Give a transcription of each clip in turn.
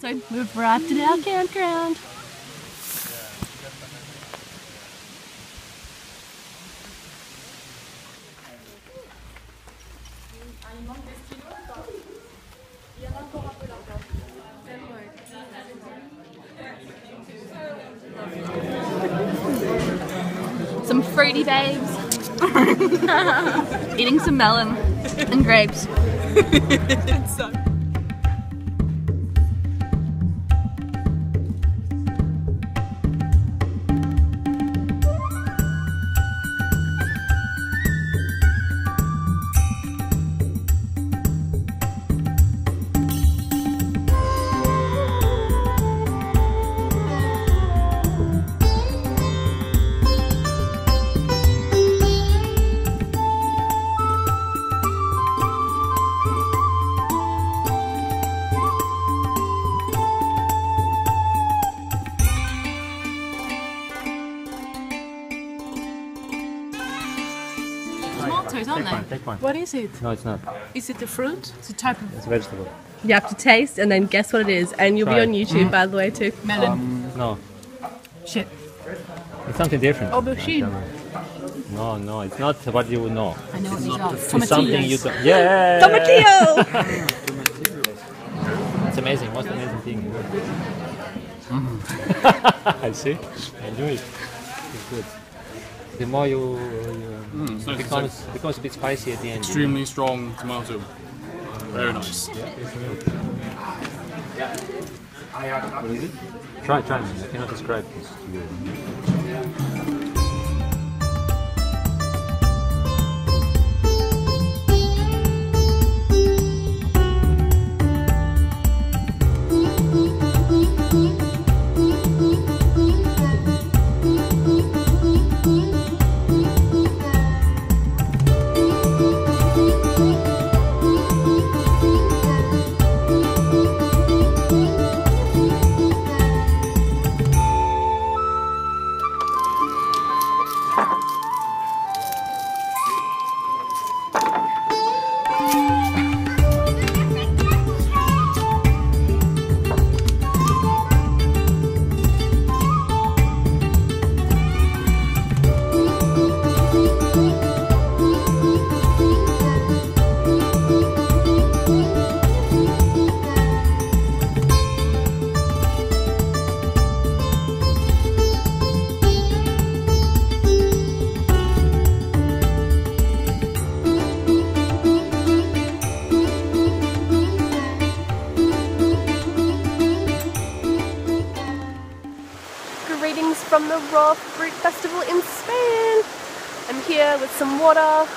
So we've arrived at our campground. Some fruity babes. Eating some melon and grapes. Tomatoes, aren't they? Take one. What is it? No, it's not. Is it a fruit? It's a type of It's a vegetable. You have to taste and then guess what it is, and you'll Try. be on YouTube, by the way, too. melon. No, Shit. it's something different. Aubergine. No, it's not what you would know. I know what these are. It's something you don't. Yeah. Tomatillo! It's amazing. Most amazing thing. I see. I knew it. It's good. The more it becomes a bit spicy at the end. Extremely strong tomato. Very nice. What is it? Try. I cannot describe this to you. Greetings from the Raw Fruit Festival in Spain. I'm here with some water,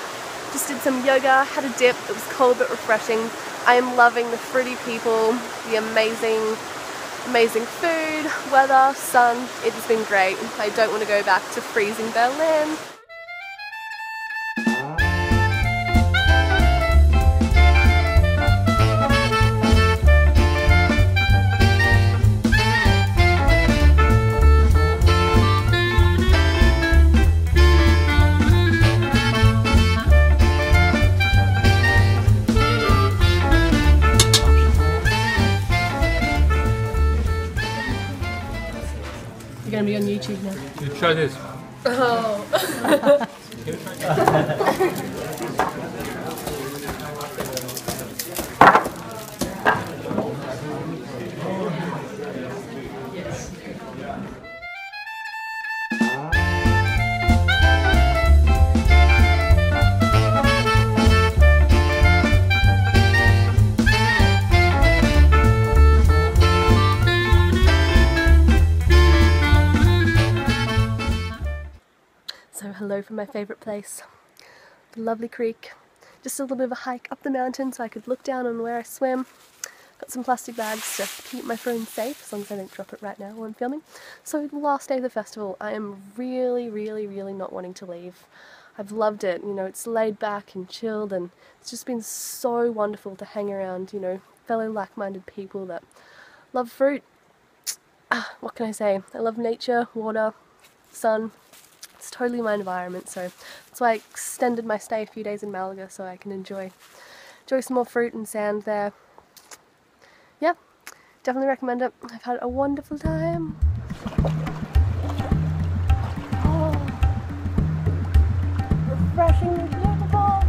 just did some yoga, had a dip, it was cold but refreshing. I am loving the fruity people, the amazing food, weather, sun, it has been great. I don't want to go back to freezing Berlin. You're going to be on YouTube now. You try this. Oh. So hello from my favourite place, the lovely creek. Just a little bit of a hike up the mountain so I could look down on where I swim. Got some plastic bags to keep my phone safe, as long as I don't drop it right now while I'm filming. So the last day of the festival, I am really not wanting to leave. I've loved it, you know, it's laid back and chilled, and it's just been so wonderful to hang around, you know, fellow like-minded people that love fruit. What can I say? I love nature, water, sun. It's totally my environment, so that's why I extended my stay a few days in Malaga so I can enjoy some more fruit and sand there. Yeah, definitely recommend it. I've had a wonderful time. Oh, refreshingly beautiful.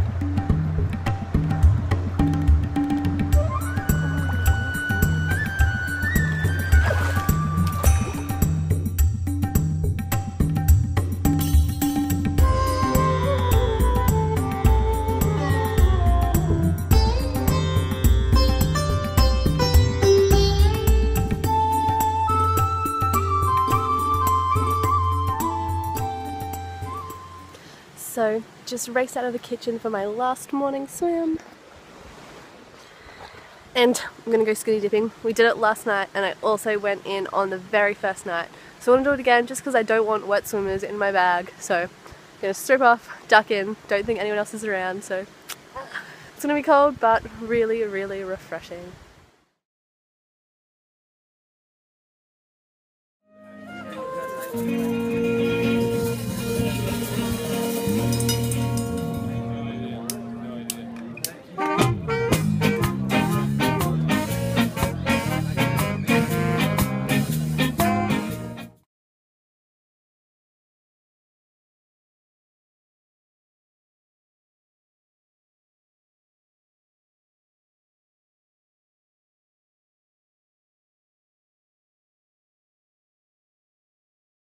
So, just raced out of the kitchen for my last morning swim. And I'm gonna go skinny dipping. We did it last night and I also went in on the very first night. So I want to do it again just because I don't want wet swimmers in my bag. So I'm gonna strip off, duck in, don't think anyone else is around. So it's gonna be cold but really, really refreshing.